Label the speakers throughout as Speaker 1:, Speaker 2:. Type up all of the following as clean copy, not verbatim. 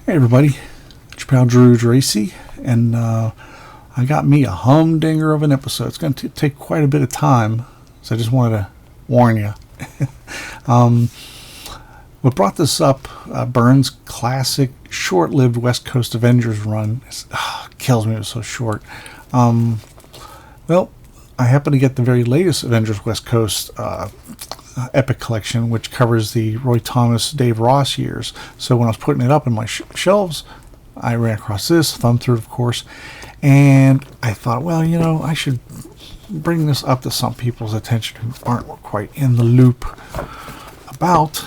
Speaker 1: Hey everybody, it's your pal Drew Dracy, and I got me a humdinger of an episode. It's going to take quite a bit of time, so I just wanted to warn you. What brought this up, Byrne's classic short-lived West Coast Avengers run, kills me, it was so short. Well, I happened to get the very latest Avengers West Coast Epic Collection, which covers the Roy Thomas, Dave Ross years. So when I was putting it up in my shelves, I ran across this, thumbed through it, of course, and I thought, well, I should bring this up to some people's attention who aren't quite in the loop about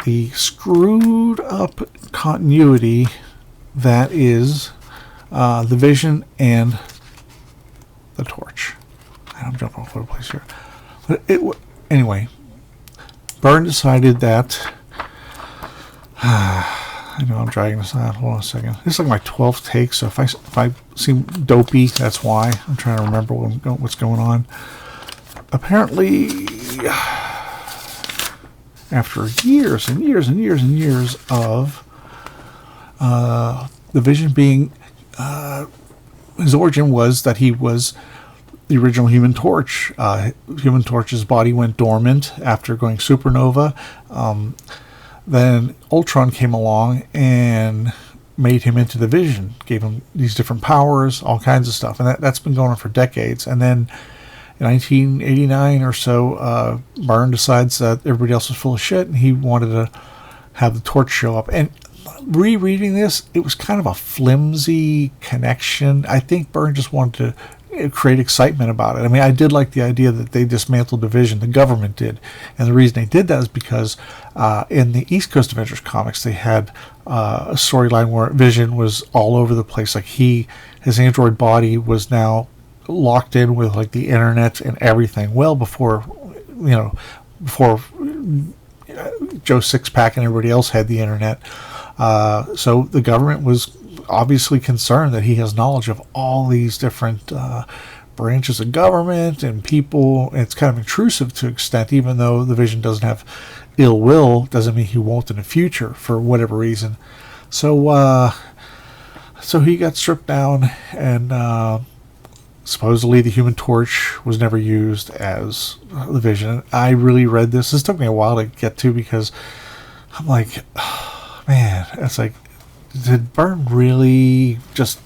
Speaker 1: the screwed up continuity that is the Vision and the Torch. I'm jumping all over the place here. But anyway, Byrne decided that I know I'm dragging this out. Hold on a second. This is like my 12th take, so if I seem dopey, that's why. I'm trying to remember what's going on. Apparently, after years and years and years and years of the Vision being, his origin was that he was the original Human Torch. Human Torch's body went dormant after going supernova. Then Ultron came along and made him into the Vision, gave him these different powers, all kinds of stuff. And that's been going on for decades. And then in 1989 or so, Byrne decides that everybody else was full of shit, and he wanted to have the Torch show up. And rereading this, it was kind of a flimsy connection. I think Byrne just wanted to create excitement about it. I mean, I did like the idea that they dismantled the Vision. The government did. And the reason they did that is because in the East Coast Avengers comics, they had a storyline where Vision was all over the place. Like his android body was now locked in with like the internet and everything, well before before Joe Sixpack and everybody else had the internet. So the government was obviously concerned that he has knowledge of all these different branches of government and people. It's kind of intrusive to an extent, even though the Vision doesn't have ill will, doesn't mean he won't in the future for whatever reason. So he got stripped down, and supposedly the Human Torch was never used as the Vision. I really read this. This took me a while to get to because I'm like, oh, man, it's like, did Byrne really just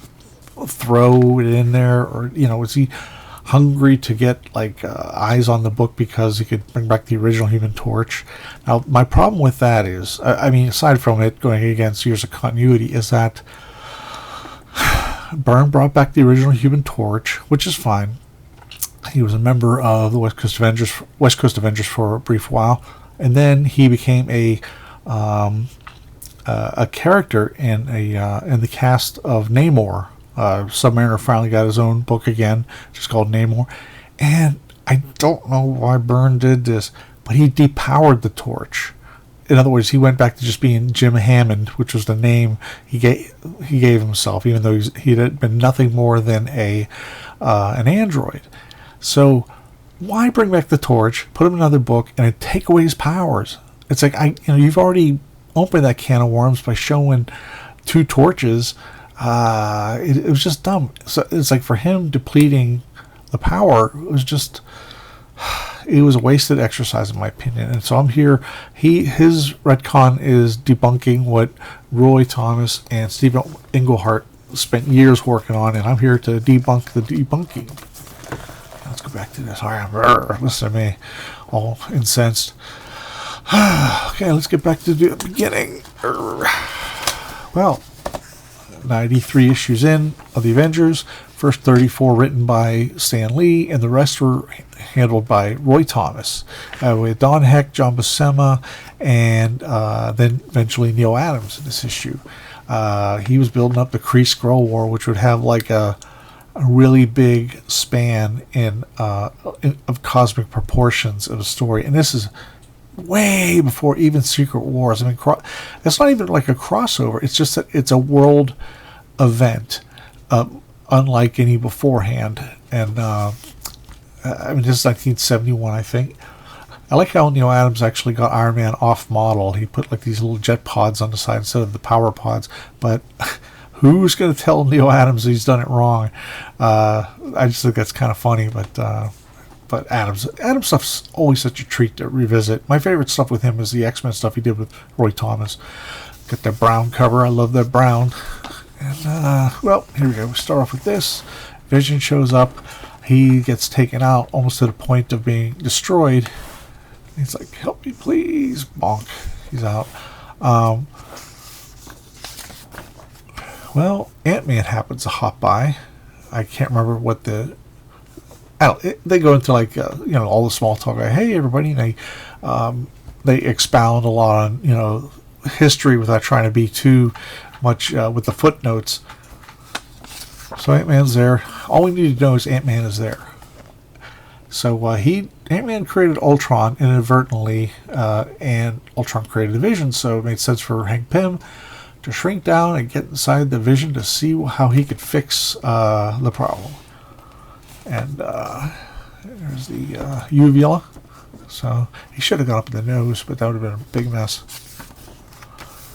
Speaker 1: throw it in there, or was he hungry to get like eyes on the book because he could bring back the original Human Torch? Now, my problem with that is, I mean, aside from it going against years of continuity, is that Byrne brought back the original Human Torch, which is fine. He was a member of the West Coast Avengers for a brief while, and then he became a character in the cast of Namor. Submariner finally got his own book again, just called Namor. And I don't know why Byrne did this, but he depowered the Torch. In other words, he went back to just being Jim Hammond, which was the name he gave himself, even though he had been nothing more than an android. So why bring back the Torch, put him in another book, and take away his powers? It's like, you've already opened that can of worms by showing two torches. It was just dumb. So it's like, for him depleting the power, it was a wasted exercise in my opinion. And so I'm here. His retcon is debunking what Roy Thomas and Stephen Englehart spent years working on, and I'm here to debunk the debunking. Let's go back to this. All right, listen to me, all incensed. Okay, let's get back to the beginning. Well, 93 issues in of the Avengers. First 34 written by Stan Lee, and the rest were handled by Roy Thomas, with Don Heck, John Buscema, and then eventually Neil Adams in this issue. He was building up the Kree-Skrull War, which would have like a really big span of cosmic proportions of a story. And this is way before even Secret Wars. I mean, it's not even like a crossover. It's just that it's a world event, unlike any beforehand. And I mean, this is 1971, I think. I like how Neil Adams actually got Iron Man off model. He put like these little jet pods on the side instead of the power pods. But who's going to tell Neil Adams he's done it wrong? I just think that's kind of funny. But Adams stuff's always such a treat to revisit. My favorite stuff with him is the X-Men stuff he did with Roy Thomas. Got that brown cover. I love that brown. And well, here we go. We start off with this. Vision shows up. He gets taken out almost to the point of being destroyed. He's like, help me, please. Bonk. He's out. Well, Ant-Man happens to hop by. I can't remember what the... they go into like, all the small talk. Like, hey, everybody. And they expound a lot on, history without trying to be too much with the footnotes. So Ant-Man's there. All we need to know is Ant-Man is there. So Ant-Man created Ultron inadvertently, and Ultron created the Vision, so it made sense for Hank Pym to shrink down and get inside the Vision to see how he could fix the problem. And there's the uvula. So he should have gone up in the nose, but that would have been a big mess.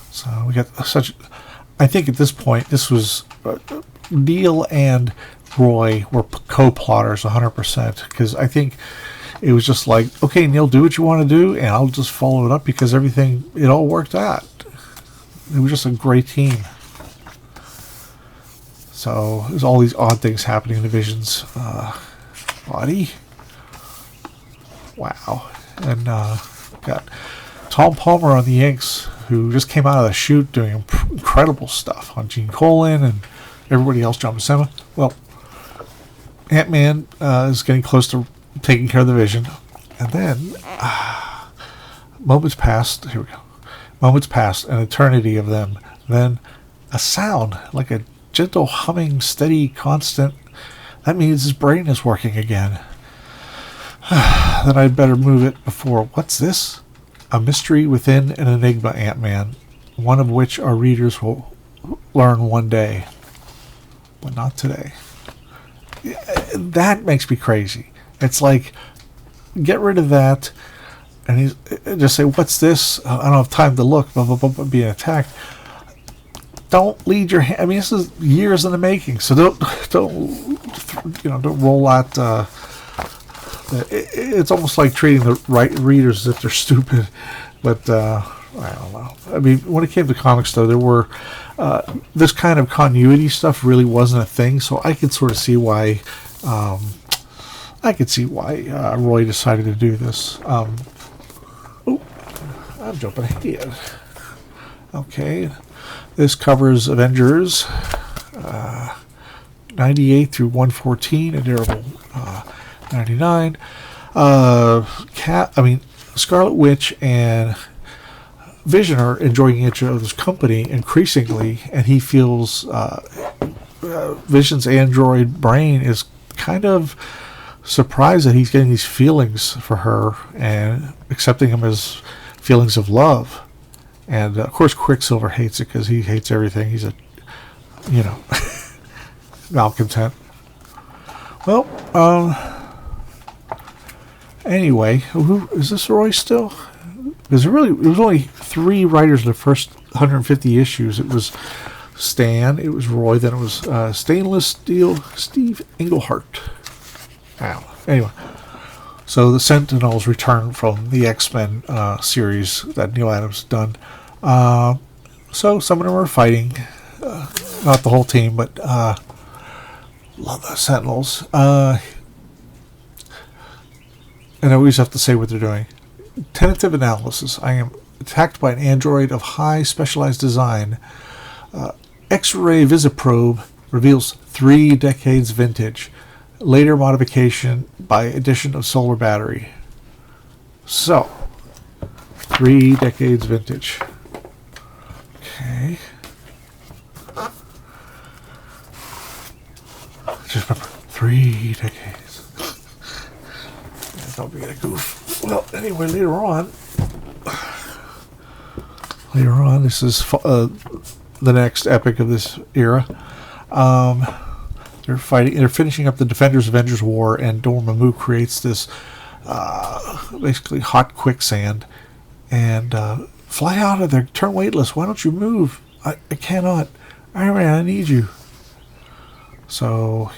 Speaker 1: So we got I think at this point, this was Neil and Roy were co-plotters 100%, because I think it was just like, okay, Neil, do what you want to do, and I'll just follow it up, because it all worked out. It was just a great team. So there's all these odd things happening in the Vision's body. Wow. And got Tom Palmer on the inks, who just came out of the chute doing incredible stuff on Gene Colan and everybody else, John Buscema. Well, Ant-Man is getting close to taking care of the Vision. And then, moments passed. Here we go. Moments passed, an eternity of them. Then a sound, like a gentle humming, steady, constant. That means his brain is working again. Then I'd better move it before. What's this? A mystery within an enigma, Ant-Man. One of which our readers will learn one day. But not today. That makes me crazy. It's like, get rid of that, and he's just say, "What's this? I don't have time to look." Blah blah blah. Blah, being attacked. Don't lead your hand. I mean, this is years in the making. So don't roll out. It's almost like treating the right readers as if they're stupid. But I don't know. I mean, when it came to comics, though, there were this kind of continuity stuff really wasn't a thing. So I could sort of see why. Roy decided to do this. I'm jumping ahead. Okay, this covers Avengers 98 through 114 and Daredevil 99. Scarlet Witch and Vision are enjoying each other's company increasingly, and he feels Vision's android brain is kind of surprised that he's getting these feelings for her and accepting him as feelings of love. And of course Quicksilver hates it because he hates everything. He's a malcontent. Well, anyway, who is this? Roy still? Because it was only 3 writers in the first 150 issues. It was Stan, it was Roy, then it was Stainless Steel Steve Englehart. Wow. Anyway, so the Sentinels return from the X-Men series that Neil Adams done. So some of them are fighting, not the whole team, but love the Sentinels. And I always have to say what they're doing. Tentative analysis. I am attacked by an android of high specialized design. X-ray visiprobe reveals 3 decades vintage. Later modification by addition of solar battery. So, 3 decades vintage. Okay. Just remember, 3 decades. Don't be a goof. Well, anyway, later on, this is the next epic of this era. They're fighting. They're finishing up the Defenders Avengers War, and Dormammu creates this basically hot quicksand, and fly out of there. Turn weightless. Why don't you move? I cannot. Iron Man, I need you. So,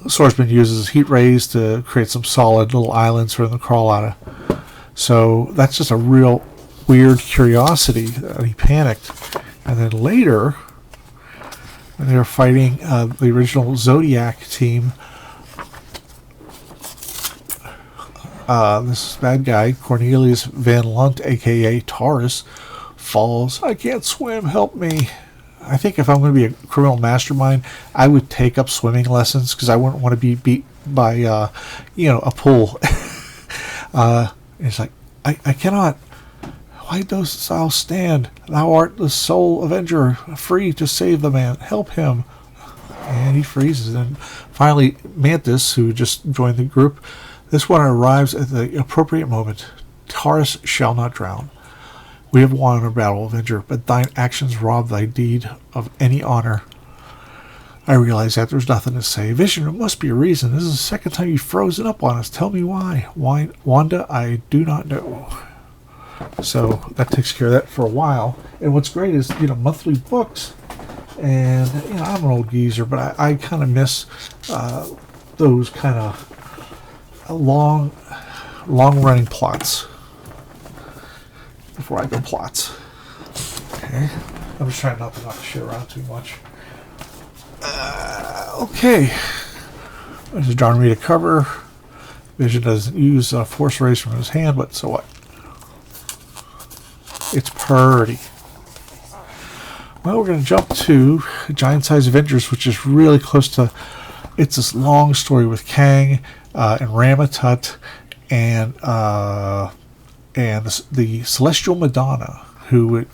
Speaker 1: Swordsman uses heat rays to create some solid little islands for them to crawl out of. So that's just a real weird curiosity that he panicked. And then later, when they were fighting the original Zodiac team, this bad guy, Cornelius Van Lunt, a.k.a. Taurus, falls. I can't swim. Help me. I think if I'm going to be a criminal mastermind, I would take up swimming lessons because I wouldn't want to be beat by, a pool. It's like, I cannot. Why dost thou stand? Thou art the sole avenger, free to save the man. Help him. And he freezes. And finally, Mantis, who just joined the group, this one arrives at the appropriate moment. Taurus shall not drown. We have won our battle, Avenger, but thine actions rob thy deed of any honor. I realize that there's nothing to say. Vision, there must be a reason. This is the second time you've frozen up on us. Tell me why. Why, Wanda, I do not know. So that takes care of that for a while. And what's great is, monthly books. And, I'm an old geezer, but I kind of miss those kind of long-running plots. Before I go plots. Okay. I'm just trying not to knock shit around too much. Okay. There's a John Rita cover. Vision doesn't use force rays from his hand, but so what? It's pretty. Well, we're going to jump to Giant Size Avengers, which is really close to... It's this long story with Kang and Ramatut and the Celestial Madonna, who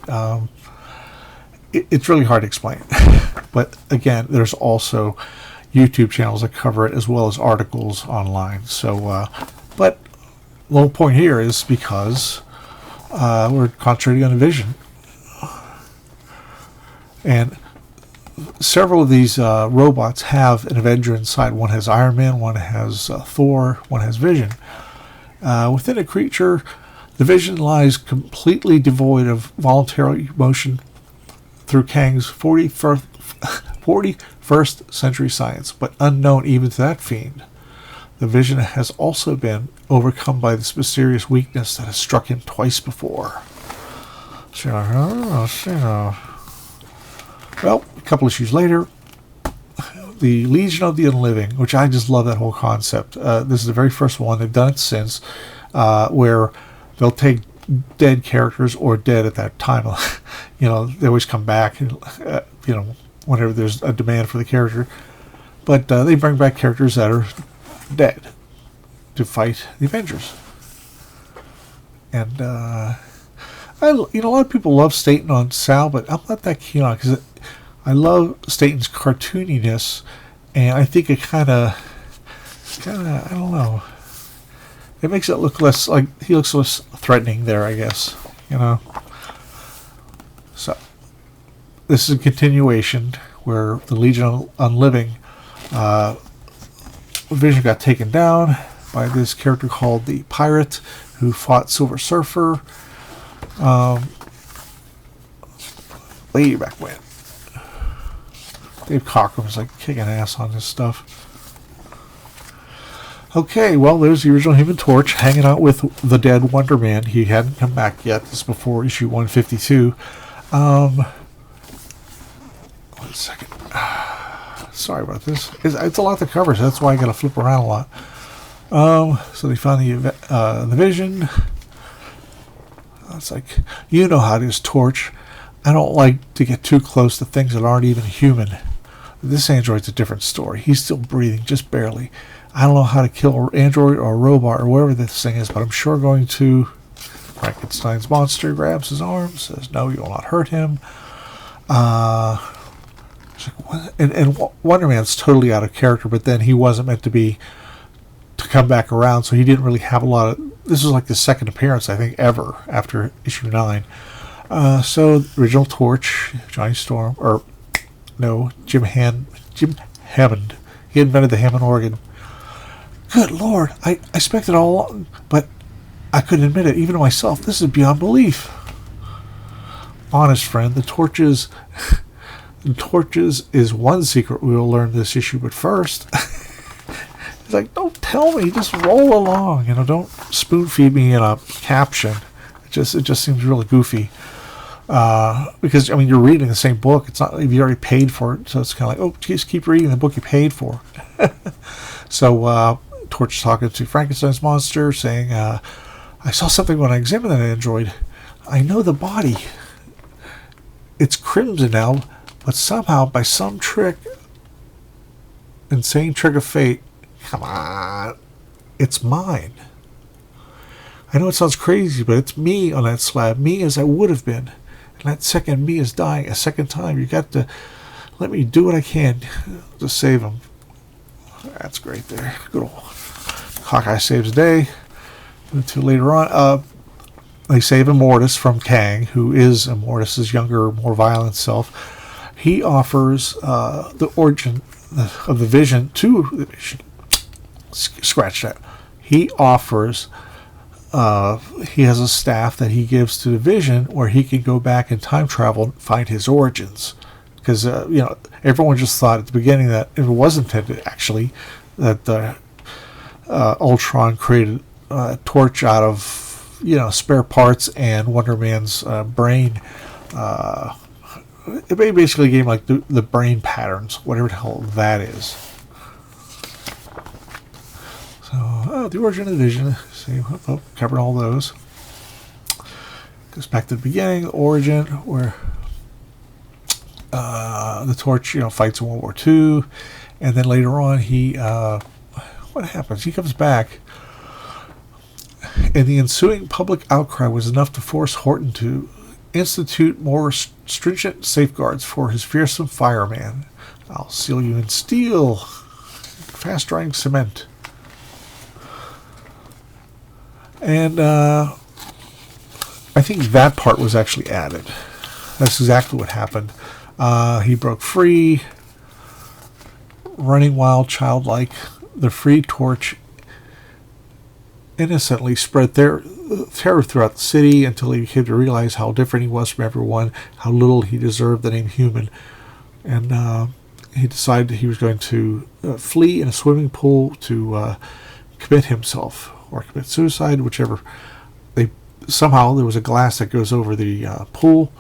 Speaker 1: it's really hard to explain. But again, there's also YouTube channels that cover it as well as articles online. So, but the whole point here is because we're concentrating on the Vision. And several of these robots have an Avenger inside. One has Iron Man, one has Thor, one has Vision. Within a creature, the Vision lies completely devoid of voluntary motion through Kang's 41st century science, but unknown even to that fiend. The Vision has also been overcome by this mysterious weakness that has struck him twice before. Well, a couple issues later, the Legion of the Unliving, which I just love that whole concept. This is the very first one. They've done it since, where they'll take dead characters or dead at that time. They always come back, whenever there's a demand for the character. But they bring back characters that are dead to fight the Avengers. And, a lot of people love Staten on Sal, but I'm not that keen on it because I love Staten's cartooniness, and I think it kind of, I don't know. It makes it look less like he looks less threatening there, I guess. So this is a continuation where the Legion of Unliving Vision got taken down by this character called the Pirate, who fought Silver Surfer. Way back when. Dave Cockrum's like kicking ass on this stuff. Okay, well, there's the original Human Torch hanging out with the dead Wonder Man. He hadn't come back yet. This is before issue 152. 1 second. Sorry about this. It's a lot to cover, so that's why I got to flip around a lot. So they found the Vision. It's like, you know how it is, Torch. I don't like to get too close to things that aren't even human. This android's a different story. He's still breathing, just barely. I don't know how to kill an android or a robot or whatever this thing is, but I'm sure going to... Frankenstein's monster grabs his arm, says, no, you will not hurt him. And Wonder Man's totally out of character, but then he wasn't meant to come back around, so he didn't really have a lot of... This was like the second appearance, I think, ever after issue 9. So, the original Torch, Johnny Storm, or no, Jim Hammond. He invented the Hammond organ. Good Lord, I expected all along, but I couldn't admit it, even to myself. This is beyond belief. Honest friend, the torches is one secret we will learn this issue, but first, he's like, don't tell me, just roll along, don't spoon feed me in a caption. It just seems really goofy. Because you're reading the same book. It's not you already paid for it, so it's kind of like, oh, just keep reading the book you paid for. So Torch is talking to Frankenstein's monster, saying, "I saw something when I examined that android. I know the body. It's crimson now, but somehow, by some insane trick of fate, come on, it's mine. I know it sounds crazy, but it's me on that slab, me as I would have been." And that second me is dying a second time. You got to let me do what I can to save him. That's great there. Good old Hawkeye saves the day. Until later on, they save Immortus from Kang, who is Immortus' younger, more violent self. He offers the origin of the Vision to the Vision. Scratch that. He offers... he has a staff that he gives to the Vision where he can go back in time travel and find his origins. Because, everyone just thought at the beginning that it was intended, actually, that Ultron created a torch out of, spare parts and Wonder Man's brain. It basically gave him, like, the brain patterns, whatever the hell that is. So, the origin of the Vision. See, covered all those. Goes back to the beginning, the origin, where the Torch, fights in World War II, and then later on, he, what happens? He comes back, and the ensuing public outcry was enough to force Horton to institute more stringent safeguards for his fearsome fireman. I'll seal you in steel, fast-drying cement. And I think that part was actually added. That's exactly what happened. He broke free, running wild, childlike. The free Torch innocently spread terror throughout the city until he came to realize how different he was from everyone, how little he deserved the name human. And he decided he was going to flee in a swimming pool to commit himself. Or commit suicide, whichever. Somehow there was a glass that goes over the pool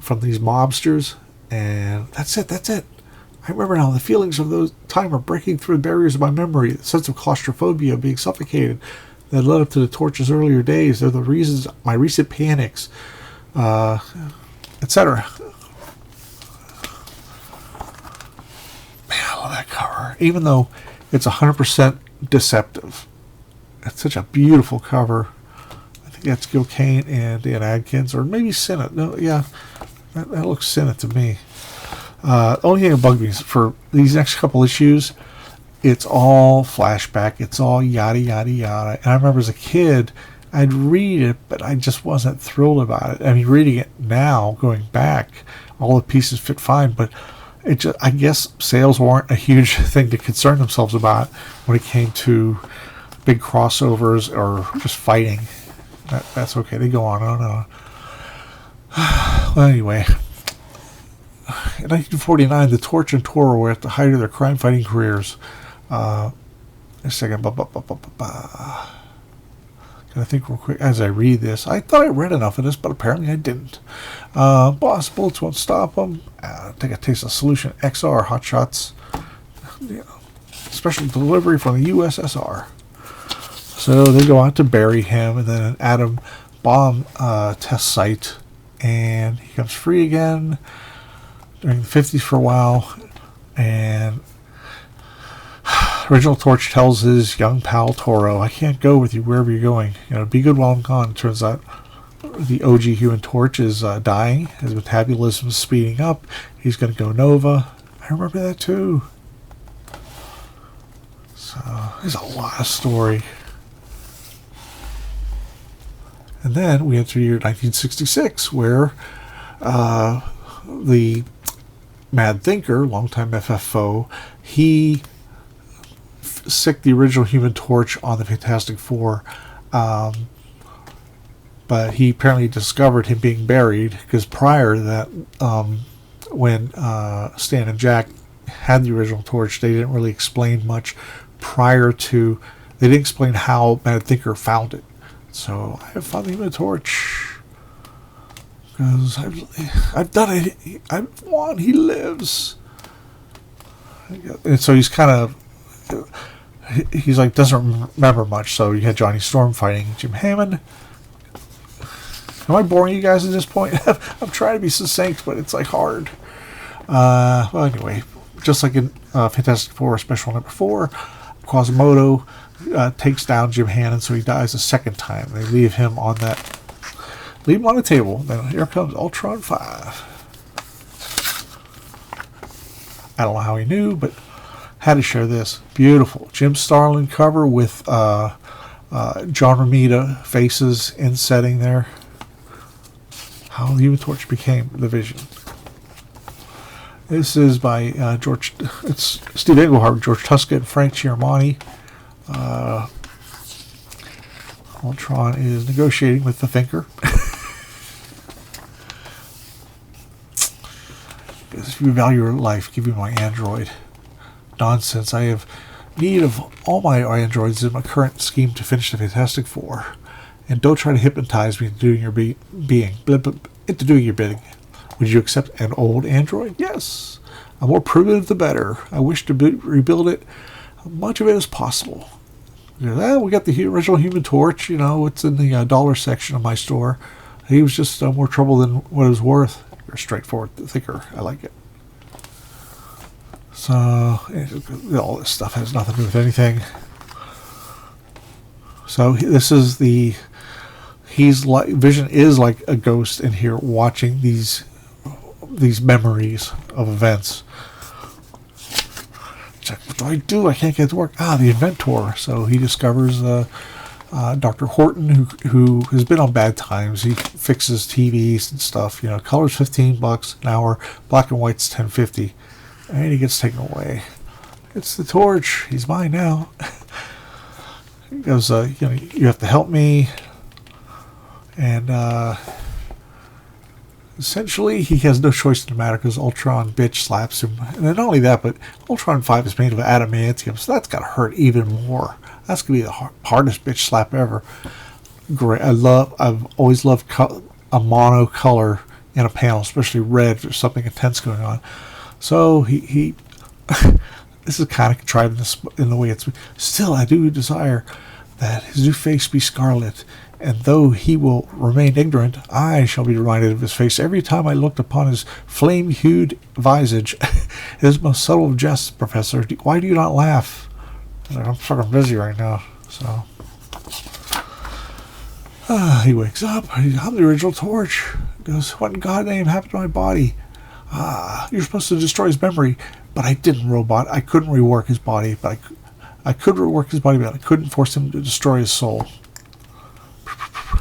Speaker 1: from these mobsters, and that's it. I remember now. The feelings of those time are breaking through the barriers of my memory. The sense of claustrophobia, being suffocated, that led up to the Torch's earlier days. They're the reasons my recent panics, etc. Man, I love that cover, even though it's 100% deceptive. It's such a beautiful cover. I think that's Gil Kane and Dan Adkins, or maybe Sinnott. No, yeah, that looks Sinnott to me. The only thing that bugged me is for these next couple issues, it's all flashback. It's all yada, yada, yada. And I remember as a kid, I'd read it, but I just wasn't thrilled about it. I mean, reading it now, going back, all the pieces fit fine, but it just, I guess sales weren't a huge thing to concern themselves about when it came to big crossovers or just fighting. That's okay. They go on and on. Well, anyway, in 1949, the Torch and Toro were at the height of their crime-fighting careers. A second. Gotta think real quick as I read this. I thought I read enough of this, but apparently I didn't. Boss bullets won't stop them. Take a taste of Solution XR Hot Shots. Special delivery from the USSR. So they go out to bury him, and then an atom bomb test site, and he comes free again during the 50s for a while, and original Torch tells his young pal Toro, I can't go with you wherever you're going. Be good while I'm gone. It turns out the OG Human Torch is dying. His metabolism is speeding up. He's going to go Nova. I remember that too. So there's a lot of story. And then we enter the year 1966, where the Mad Thinker, longtime FFO, he sick the original Human Torch on the Fantastic Four, but he apparently discovered him being buried, because prior to that, when Stan and Jack had the original Torch, they didn't really explain much they didn't explain how Mad Thinker found it. So I have found the Human Torch because I've done it. I've won. He lives. And so he's kind of, he's like, doesn't remember much. So you had Johnny Storm fighting Jim Hammond. Am I boring you guys at this point? I'm trying to be succinct, but it's like hard. Well, anyway, just like in Fantastic Four Special Number 4, Quasimodo takes down Jim Hammond, so he dies a second time. They leave him on the table. Then here comes Ultron 5. I don't know how he knew, but had to share this. Beautiful Jim Starlin cover with John Romita faces in setting there. How the Human Torch became the Vision. This is by it's Steve Englehart, George Tuska, and Frank Chiaramani. Ultron is negotiating with the Thinker. If you value your life, give me my android. Nonsense. I have need of all my androids in my current scheme to finish the Fantastic Four. And don't try to hypnotize me into doing your into doing your bidding. Would you accept an old android? Yes. A more primitive the better. I wish to rebuild it, much of it as possible. We got the original Human Torch. It's in the dollar section of my store. He was just more trouble than what it was worth. You're a straightforward thinker. I like it. So all this stuff has nothing to do with anything. So this is Vision is like a ghost in here watching these memories of events. It's like, what do I do? I can't get to work. The inventor. So he discovers Dr. Horton, who has been on bad times. He fixes TVs and stuff. Color's $15 an hour, black and white's $10.50, and he gets taken away. It's the Torch. He's mine now. He goes, you have to help me. And essentially, he has no choice in the matter because Ultron bitch slaps him. And then not only that, but Ultron 5 is made of adamantium, so that's got to hurt even more. That's going to be the hardest bitch slap ever. Great. I've always loved a mono color in a panel, especially red if there's something intense going on. So he this is kind of contrived in the way it's. Still, I do desire that his new face be scarlet, and though he will remain ignorant, I shall be reminded of his face every time I looked upon his flame-hued visage. It is most subtle of jests, Professor. Why do you not laugh? I'm fucking busy right now. So he wakes up. I'm the original Torch. He goes, what in God's name happened to my body? You're supposed to destroy his memory, but I didn't, robot. I couldn't rework his body, but I could rework his body, but I couldn't force him to destroy his soul.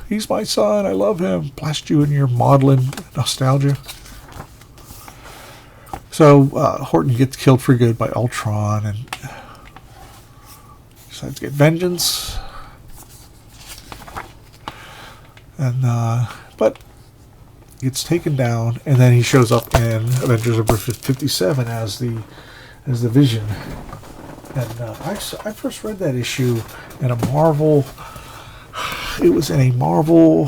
Speaker 1: He's my son. I love him. Blast you in your maudlin nostalgia. So Horton gets killed for good by Ultron and decides to get vengeance. And but gets taken down, and then he shows up in Avengers number 57 as the Vision. And I first read that issue in a Marvel. It was in a Marvel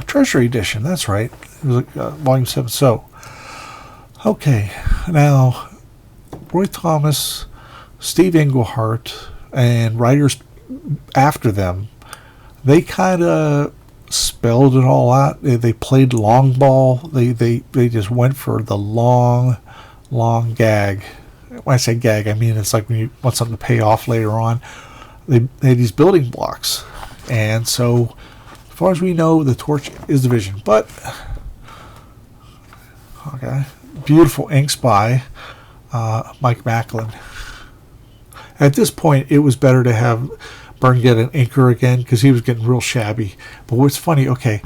Speaker 1: Treasury edition. That's right. It was volume 7. So, okay, now Roy Thomas, Steve Englehart, and writers after them, they kind of spelled it all out. They played long ball. They just went for the long gag. When I say gag, I mean it's like when you want something to pay off later on. They had these building blocks, and so as far as we know, the Torch is the Vision. But okay, beautiful inks by Mike Macklin. At this point, it was better to have Byrne get an inker again because he was getting real shabby. But what's funny, okay,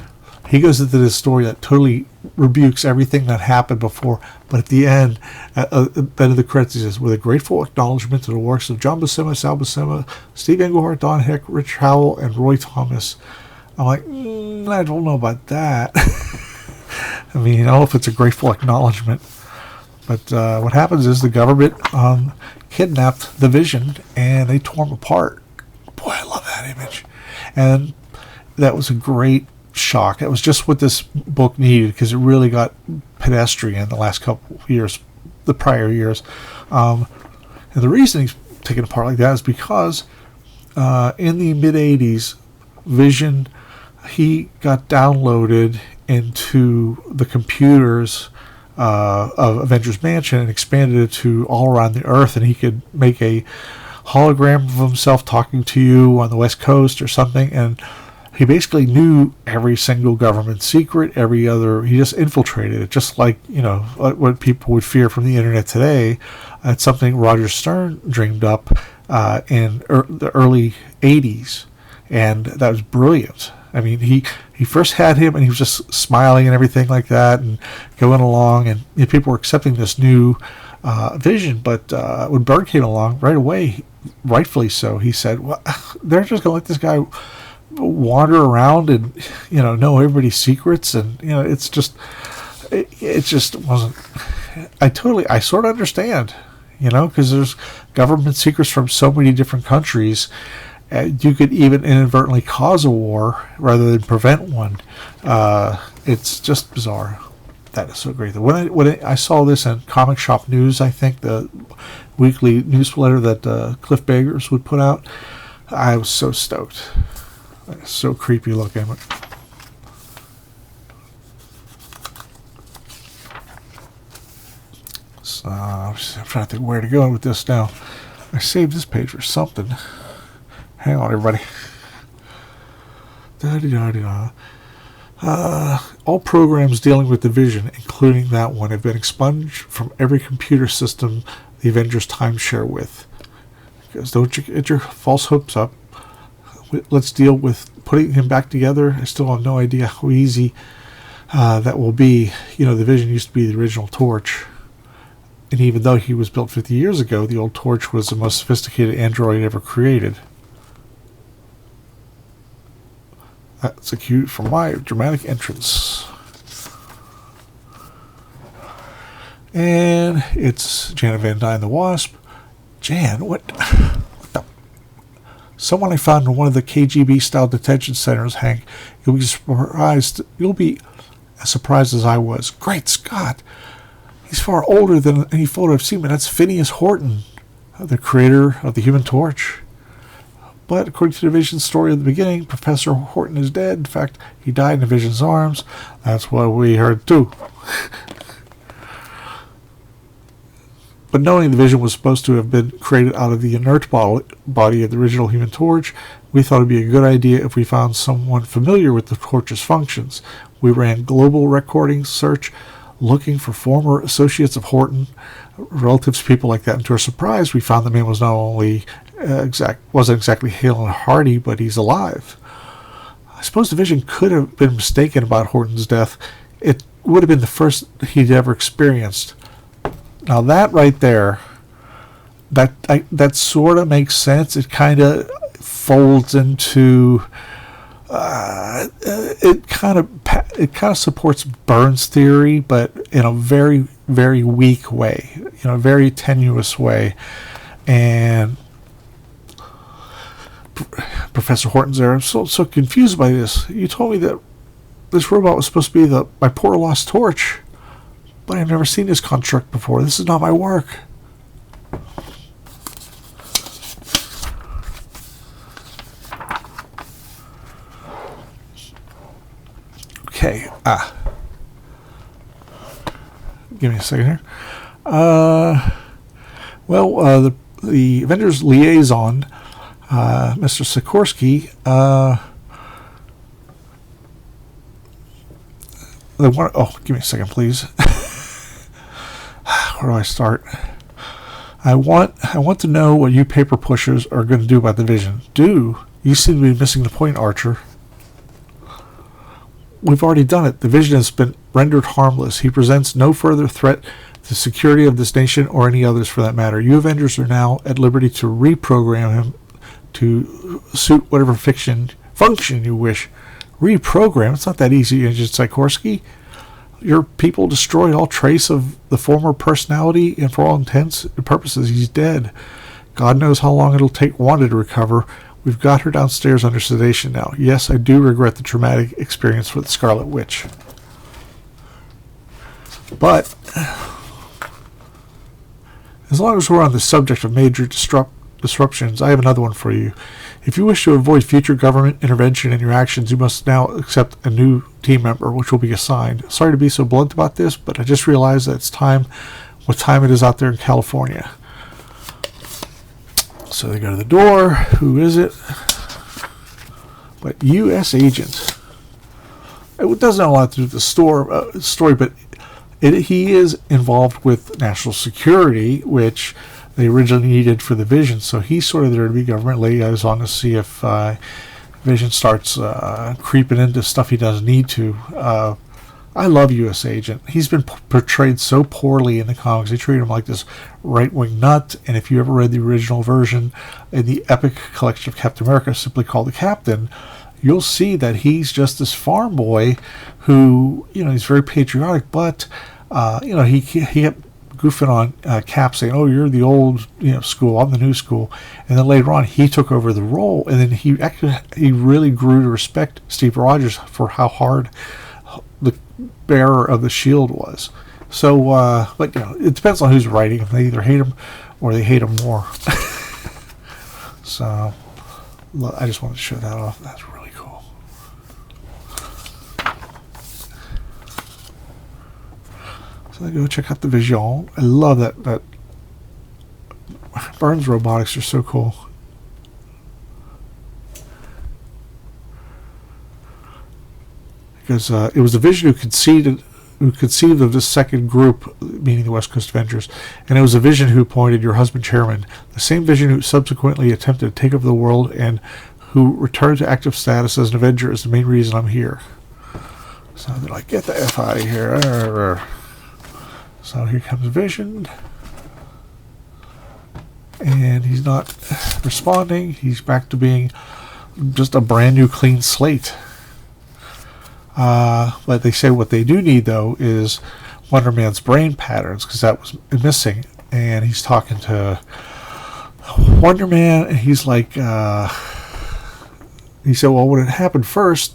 Speaker 1: he goes into this story that totally rebukes everything that happened before. But at the end, at the end of the credits, he says, with a grateful acknowledgement to the works of John Buscema, Sal Buscema, Steve Englehart, Don Heck, Rich Howell, and Roy Thomas. I'm like, I don't know about that. I mean, I don't know if it's a grateful acknowledgement. But what happens is the government kidnapped the Vision and they tore him apart. Boy, I love that image. And that was a great shock. It was just what this book needed, because it really got pedestrian the last couple of years, the prior years. And the reason he's taken apart like that is because in the mid-'80s, Vision, he got downloaded into the computers of Avengers Mansion and expanded it to all around the Earth, and he could make a hologram of himself talking to you on the West Coast or something, and he basically knew every single government secret, he just infiltrated it, just like, what people would fear from the internet today. It's something Roger Stern dreamed up in the early 80s, and that was brilliant. I mean, he first had him, and he was just smiling and everything like that, and going along, and people were accepting this new Vision. But when Byrne came along, right away, rightfully so, he said, "Well, they're just going to let this guy wander around and know everybody's secrets," and it just wasn't. I sort of understand, because there's government secrets from so many different countries. You could even inadvertently cause a war rather than prevent one. It's just bizarre. That is so great. When I saw this in Comic Shop News, I think the weekly newsletter that Cliff Bagers would put out, I was so stoked. It's so creepy looking. So, I'm trying to think where to go with this now. I saved this page for something. Hang on, everybody. All programs dealing with the Vision, including that one, have been expunged from every computer system the Avengers timeshare with. Because don't you get your false hopes up. Let's deal with putting him back together. I still have no idea how easy that will be. The Vision used to be the original Torch. And even though he was built 50 years ago, the old Torch was the most sophisticated android ever created. That's a cue for my dramatic entrance. And it's Janet Van Dyne the Wasp. Jan, what the? Someone I found in one of the KGB-style detention centers, Hank. You'll be surprised. You'll be as surprised as I was. Great Scott! He's far older than any photo I've seen, but that's Phineas Horton, the creator of the Human Torch. But according to the Vision's story at the beginning, Professor Horton is dead. In fact, he died in the Vision's arms. That's what we heard too. But knowing the Vision was supposed to have been created out of the inert body of the original Human Torch, we thought it would be a good idea if we found someone familiar with the Torch's functions. We ran global recording search, looking for former associates of Horton, relatives, people like that. And to our surprise, we found the man was not only wasn't exactly hale and hearty, but he's alive. I suppose the Vision could have been mistaken about Horton's death. It would have been the first he'd ever experienced. Now that right there, that sort of makes sense. It kind of folds into. It kind of supports Byrne's theory, but in a very, very weak way, a very tenuous way, and Professor Horton's there. I'm so confused by this. You told me that this robot was supposed to be my poor lost Torch, but I've never seen this construct before. This is not my work. Okay. Give me a second here. The Avengers liaison, Mr. Sikorsky, give me a second, please. Where do I start? I want to know what you paper pushers are going to do about the Vision. You seem to be missing the point, Archer. we've already done it. The Vision has been rendered harmless. He presents no further threat to the security of this nation or any others for that matter. You Avengers are now at liberty to reprogram him to suit whatever function you wish. Reprogram? It's not that easy, Agent Sikorsky. Your people destroyed all trace of the former personality, and for all intents and purposes, he's dead. God knows how long it'll take Wanda to recover. We've got her downstairs under sedation now. Yes, I do regret the traumatic experience with the Scarlet Witch. But as long as we're on the subject of major disruptions, I have another one for you. If you wish to avoid future government intervention in your actions, you must now accept a new team member, which will be assigned. Sorry to be so blunt about this, but I just realized that it's time, what time it is out there in California. So they go to the door. Who is it? But U.S. agent. It doesn't have a lot to do with the story, but he is involved with national security, which they originally needed for the Vision. So he's sort of there to be government liaison to see if Vision starts creeping into stuff he doesn't need to. I love U.S. Agent. He's been portrayed so poorly in the comics. They treat him like this right-wing nut. And if you ever read the original version in the epic collection of Captain America, simply called The Captain, you'll see that he's just this farm boy who, he's very patriotic, but, he kept goofing on Cap, saying, "Oh, you're the old, school. I'm the new school." And then later on, he took over the role, and then he really grew to respect Steve Rogers for how hard the bearer of the shield was. So, but it depends on who's writing him. They either hate him or they hate him more. So, I just wanted to show that off. That's really cool. So I go check out the Vision. I love that Byrne's robotics are so cool. Because it was the Vision who conceived of this second group, meaning the West Coast Avengers, and it was the Vision who appointed your husband chairman, the same Vision who subsequently attempted to take over the world and who returned to active status as an Avenger is the main reason I'm here. So they're like, get the F out of here. So here comes Vision. And he's not responding. He's back to being just a brand new clean slate. But they say what they do need, though, is Wonder Man's brain patterns, because that was missing. And he's talking to Wonder Man, and he's like, he said, well, when it happened first,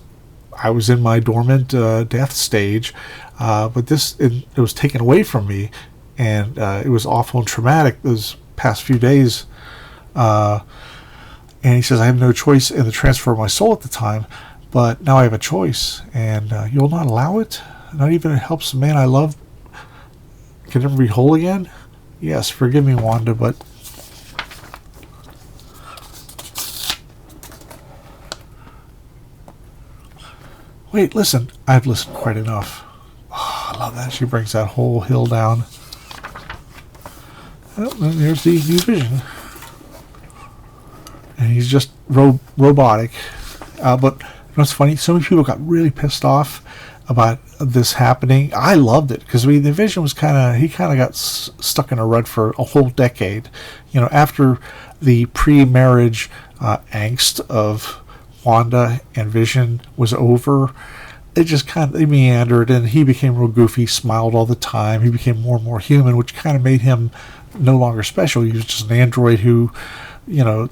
Speaker 1: I was in my dormant death stage, but it was taken away from me, and it was awful and traumatic those past few days. And he says, I have no choice in the transfer of my soul at the time, but now I have a choice, and you'll not allow it? Not even it helps the man I love can never be whole again? Yes, forgive me, Wanda, but... Wait, listen. I've listened quite enough. Oh, I love that. She brings that whole hill down. Oh, and there's the new Vision. And he's just robotic. But you know what's funny? So many people got really pissed off about this happening. I loved it because the Vision was he kind of got stuck in a rut for a whole decade. After the pre-marriage angst of Wanda and Vision was over, it just they meandered, and he became real goofy, smiled all the time. He became more and more human, which kind of made him no longer special. He was just an android who,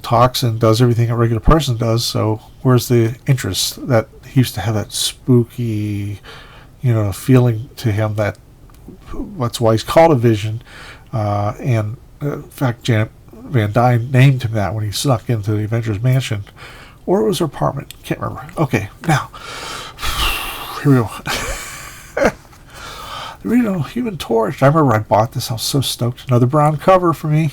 Speaker 1: talks and does everything a regular person does. So where's the interest? That he used to have that spooky, feeling to him. That's why he's called a Vision. And in fact, Janet Van Dyne named him that when he snuck into the Avengers Mansion. Or it was her apartment. Can't remember. Okay, now. Here we go. The original Human Torch. I remember I bought this. I was so stoked. Another brown cover for me.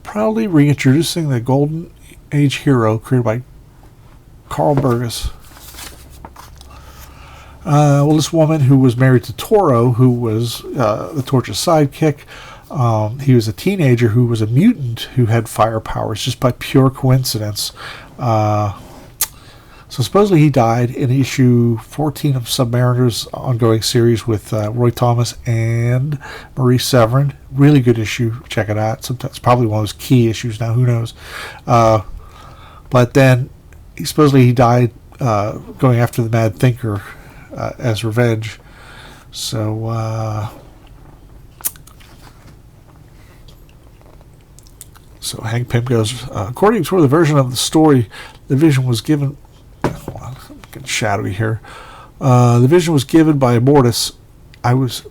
Speaker 1: Proudly reintroducing the Golden Age hero created by Carl Burgess. This woman who was married to Toro, who was the Torch's sidekick, He was a teenager who was a mutant who had fire powers just by pure coincidence. So supposedly he died in issue 14 of Submariner's ongoing series with Roy Thomas and Marie Severin. Really good issue. Check it out. Sometimes probably one of those key issues now. Who knows? But then supposedly he died going after the Mad Thinker as revenge. So so Hank Pym goes, according to the version of the story, the vision was given. Hold on, I'm getting shadowy here. The vision was given by Immortus. I was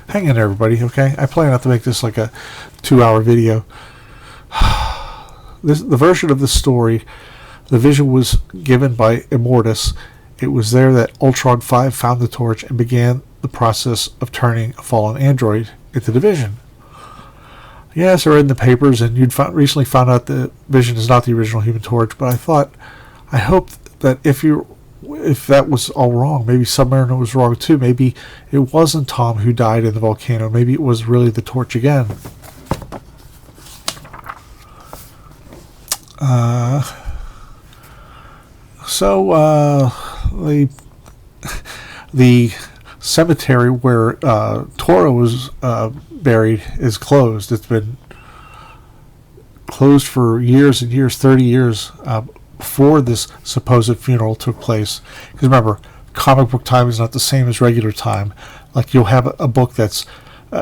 Speaker 1: hang in there, everybody. Okay, I plan not to make this like a 2-hour video. The version of the story, the vision was given by Immortus. It was there that Ultron 5 found the torch and began the process of turning a fallen android into the Vision. Yes, I read in the papers, and you'd recently found out the Vision is not the original Human Torch. But I hoped that if that was all wrong, maybe Submariner was wrong too. Maybe it wasn't Tom who died in the volcano. Maybe it was really the Torch again. The cemetery where Toro was buried is closed. It's been closed for years and years, 30 years before this supposed funeral took place. Because remember, comic book time is not the same as regular time. Like you'll have a book that's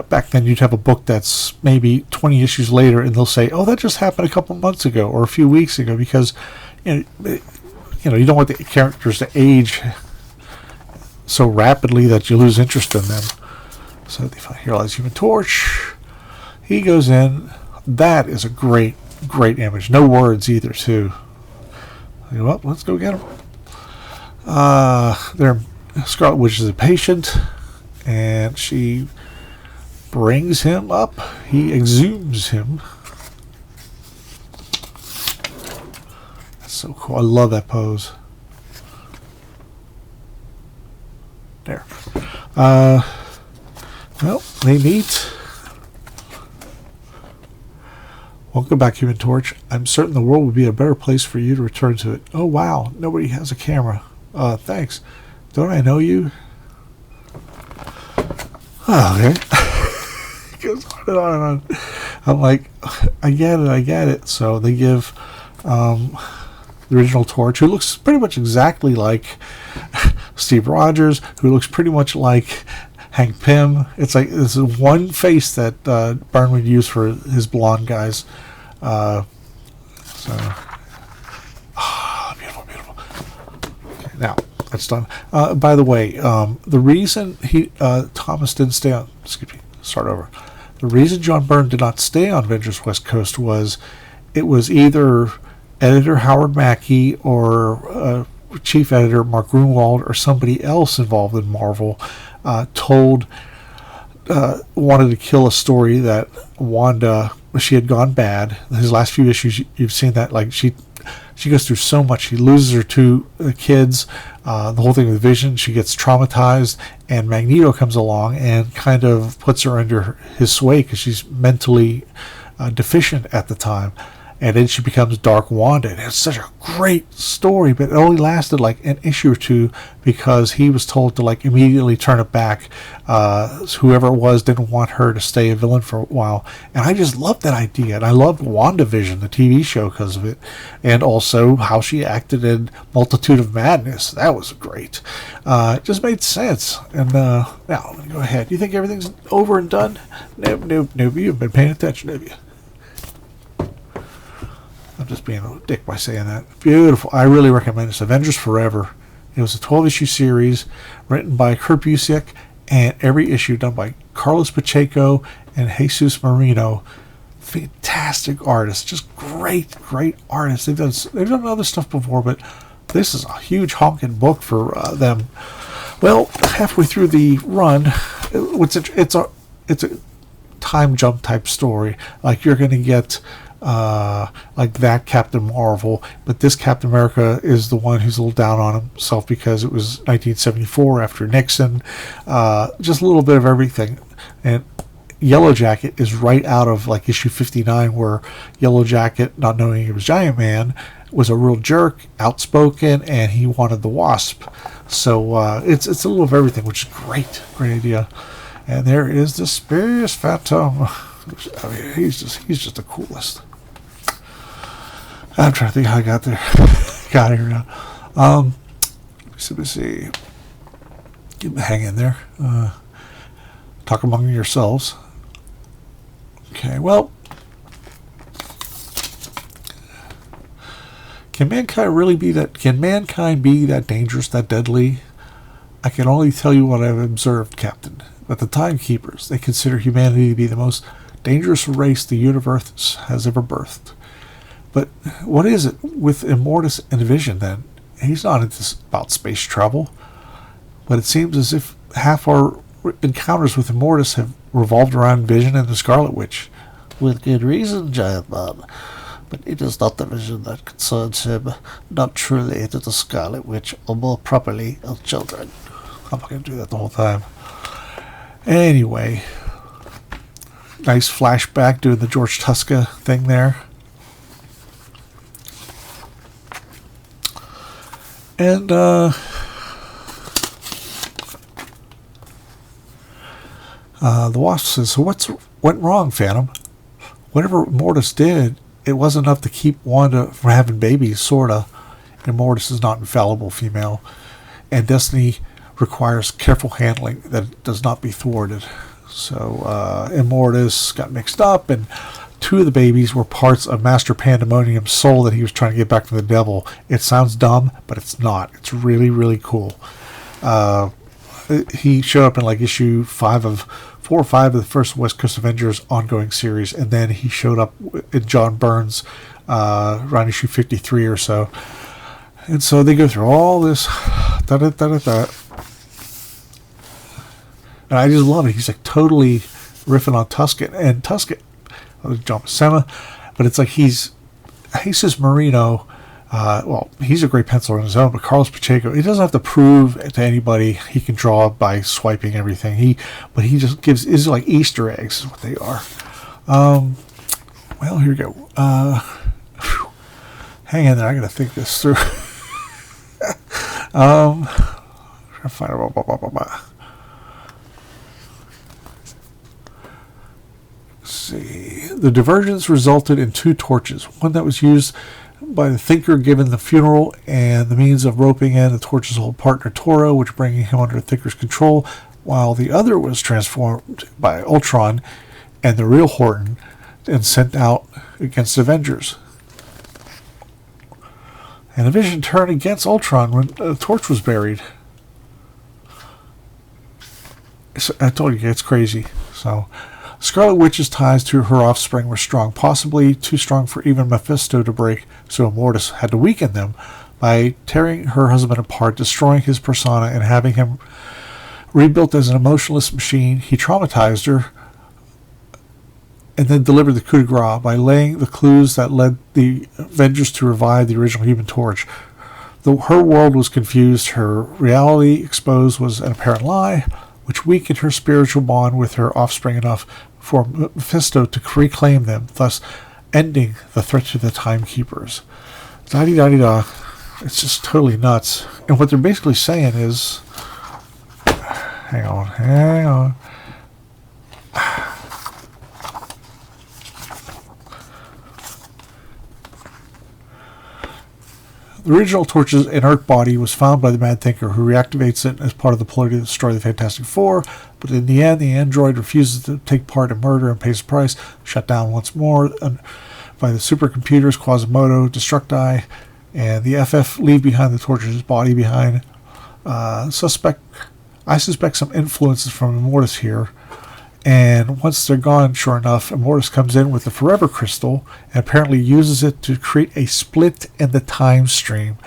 Speaker 1: back then you'd have a book that's maybe 20 issues later, and they'll say, "Oh, that just happened a couple months ago or a few weeks ago," because you don't want the characters to age so rapidly that you lose interest in them. So here lies Human Torch. He goes in. That is a great image. No words either, too. Well, let's go get him. There, Scarlet Witch is a patient, and she brings him up. He exhumes him. That's so cool. I love that pose. There. Well, they meet. Welcome back, Human Torch. I'm certain the world would be a better place for you to return to it. Oh, wow. Nobody has a camera. Thanks. Don't I know you? Oh, okay. It goes on and on and on. I'm like, I get it. So they give the original Torch, who looks pretty much exactly like Steve Rogers, who looks pretty much like Hank Pym. It's like this is one face that Byrne would use for his blonde guys. Beautiful. Okay, now that's done. By the way, the reason Thomas didn't stay on. Excuse me. Start over. The reason John Byrne did not stay on Avengers West Coast was it was either editor Howard Mackey or chief editor Mark Grunwald or somebody else involved in Marvel wanted to kill a story that Wanda, she had gone bad. His last few issues, you've seen that, like she goes through so much. She loses her two kids, the whole thing with Vision. She gets traumatized, and Magneto comes along and kind of puts her under his sway because she's mentally deficient at the time. And then she becomes Dark Wanda. And it's such a great story, but it only lasted like an issue or two because he was told to like immediately turn it back. Whoever it was didn't want her to stay a villain for a while. And I just loved that idea. And I loved WandaVision, the TV show, because of it. And also how she acted in Multitude of Madness. That was great. It just made sense. And now, let me go ahead. You think everything's over and done? Nope. You've been paying attention, have you? I'm just being a dick by saying that. Beautiful. I really recommend this. Avengers Forever. It was a 12-issue series written by Kurt Busiek, and every issue done by Carlos Pacheco and Jesus Marino. Fantastic artists. Just great artists. They've done other stuff before, but this is a huge honking book for them. Well, halfway through the run, it's a time jump type story. Like you're going to get like that Captain Marvel, but this Captain America is the one who's a little down on himself because it was 1974 after Nixon. Just a little bit of everything, and Yellow Jacket is right out of like issue 59, where Yellow Jacket, not knowing he was Giant Man, was a real jerk, outspoken, and he wanted the Wasp. So it's a little of everything, which is great idea. And there is the Space Phantom. I mean, he's just the coolest. I'm trying to think how I got there. Got here now. Let me see. Hang in there. Talk among yourselves. Okay, well, can mankind be that dangerous, that deadly? I can only tell you what I've observed, Captain. But the Timekeepers, they consider humanity to be the most dangerous race the universe has ever birthed. But what is it with Immortus and Vision, then? He's not about space travel. But it seems as if half our encounters with Immortus have revolved around Vision and the Scarlet Witch.
Speaker 2: With good reason, Giant Man. But it is not the Vision that concerns him, not true related to the Scarlet Witch, or more properly, our children.
Speaker 1: I'm not going to do that the whole time. Anyway, nice flashback doing the George Tuska thing there. And, the Wasp says, so what went wrong, Phantom? Whatever Immortus did, it wasn't enough to keep Wanda from having babies, sorta. Immortus is not infallible female, and destiny requires careful handling that it does not be thwarted. So Immortus got mixed up, and 2 of the babies were parts of Master Pandemonium's soul that he was trying to get back to the devil. It sounds dumb, but it's not. It's really, really cool. He showed up in like issue 4 or 5 of the first West Coast Avengers ongoing series, and then he showed up in John Byrne's around issue 53 or so. And so they go through all this, and I just love it. He's like totally riffing on Tuscan, and Tuscan, John Buscema, but it's like he's Jesus Marino. Well, he's a great penciler on his own, but Carlos Pacheco, he doesn't have to prove to anybody he can draw by swiping everything. But he just gives, is like Easter eggs is what they are. Well, here we go. Hang in there, I gotta think this through. Trying to find out. Let's see. The divergence resulted in 2 torches. One that was used by the Thinker given the funeral and the means of roping in the Torch's old partner Toro, which bringing him under Thinker's control, while the other was transformed by Ultron and the real Horton and sent out against the Avengers. And the Vision turned against Ultron when the Torch was buried. I told you, it's crazy. So, Scarlet Witch's ties to her offspring were strong, possibly too strong for even Mephisto to break, so Immortus had to weaken them by tearing her husband apart, destroying his persona, and having him rebuilt as an emotionless machine. He traumatized her and then delivered the coup de grace by laying the clues that led the Avengers to revive the original Human Torch. Though her world was confused, her reality exposed was an apparent lie, which weakened her spiritual bond with her offspring enough for Mephisto to reclaim them, thus ending the threat to the Timekeepers. Da-di-da-di-da. It's just totally nuts. And what they're basically saying is... Hang on. The original Torch's inert body was found by the Mad Thinker, who reactivates it as part of the ploy to destroy the Fantastic Four, but in the end, the android refuses to take part in murder and pays the price, shut down once more by the supercomputers Quasimodo, Destructi, and the FF leave behind the Torch's body behind. I suspect some influences from Immortus here. And once they're gone, sure enough, Immortus comes in with the Forever Crystal and apparently uses it to create a split in the time stream,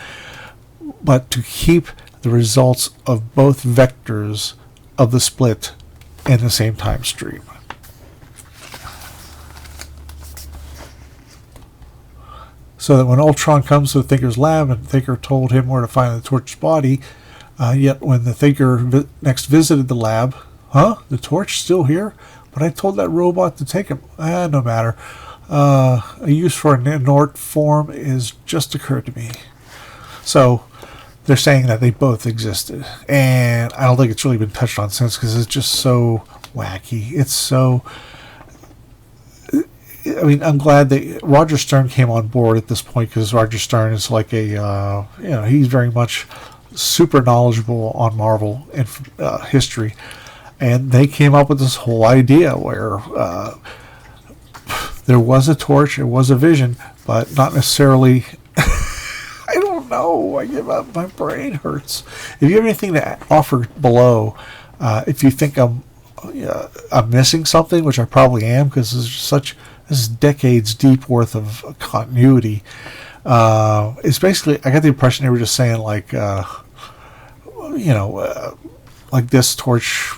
Speaker 1: but to keep the results of both vectors of the split in the same time stream. So that when Ultron comes to the Thinker's lab and Thinker told him where to find the Torch's body, yet when the Thinker next visited the lab, the Torch still here? But but I told that robot to take him. No matter. A use for an inert form is just occurred to me. So they're saying that they both existed, and I don't think it's really been touched on since, because it's just so wacky. It's so... I mean, I'm glad that Roger Stern came on board at this point, because Roger Stern is like a, he's very much super knowledgeable on Marvel and history, and they came up with this whole idea where there was a Torch, it was a Vision, but not necessarily. I don't know. I give up. My brain hurts. If you have anything to offer below, if you think I'm missing something, which I probably am, because this is decades deep worth of continuity. It's basically, I got the impression they were just saying like this Torch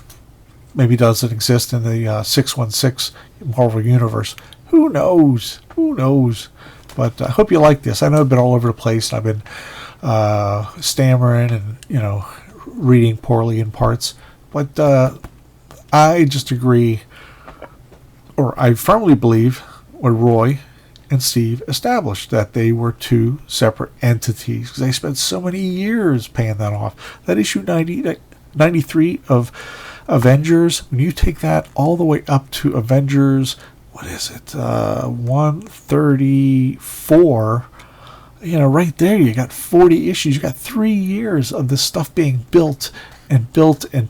Speaker 1: maybe doesn't exist in the 616 Marvel Universe. Who knows? Who knows? But I hope you like this. I know I've been all over the place. I've been stammering and, reading poorly in parts. But I just agree, or I firmly believe, what Roy and Steve established, that they were two separate entities, because they spent so many years paying that off. That issue 93 of Avengers, when you take that all the way up to Avengers, what is it, 134, right there you got 40 issues. You got 3 years of this stuff being built and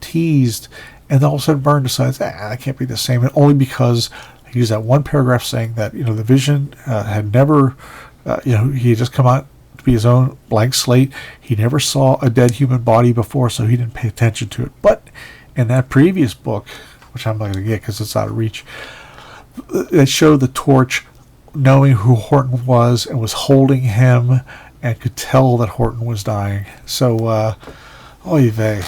Speaker 1: teased, and all of a sudden Byrne decides, that can't be the same, and only because he used that one paragraph saying that, the Vision had never, he had just come out to be his own blank slate. He never saw a dead human body before, so he didn't pay attention to it. But in that previous book, which I'm not going to get because it's out of reach, it showed the Torch knowing who Horton was and was holding him and could tell that Horton was dying. So, oy vey.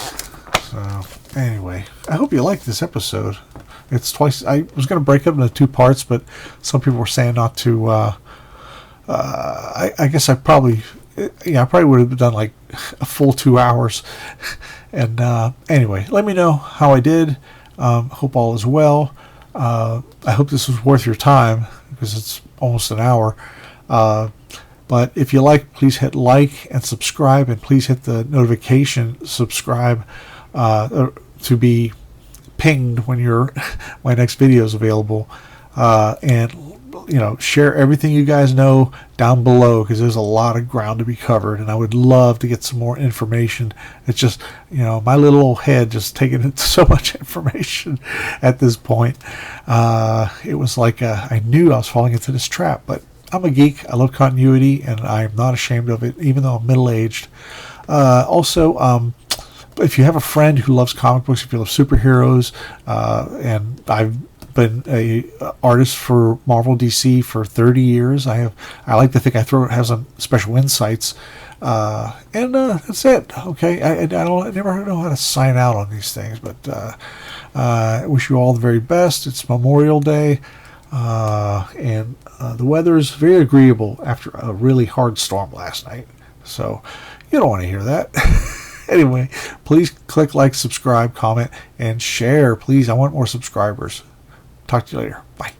Speaker 1: So, anyway, I hope you liked this episode. It's twice. I was going to break up into 2 parts, but some people were saying not to. I guess I probably would have done like a full 2 hours. And anyway, let me know how I did. Hope all is well. I hope this was worth your time, because it's almost an hour. But if you like, please hit like and subscribe, and please hit the notification subscribe to be pinged when my next video is available. And share everything you guys know down below, because there's a lot of ground to be covered, and I would love to get some more information. It's just, my little old head just taking in so much information at this point. It was like I knew I was falling into this trap, but I'm a geek. I love continuity, and I'm not ashamed of it, even though I'm middle-aged. Also, if you have a friend who loves comic books, if you love superheroes, and I've been a artist for Marvel DC for 30 years. I like to think I have some special insights, and that's it. Okay, I never know how to sign out on these things, but I wish you all the very best. It's Memorial Day, and the weather is very agreeable after a really hard storm last night. So you don't want to hear that. Anyway, please click like, subscribe, comment, and share. Please, I want more subscribers. Talk to you later. Bye.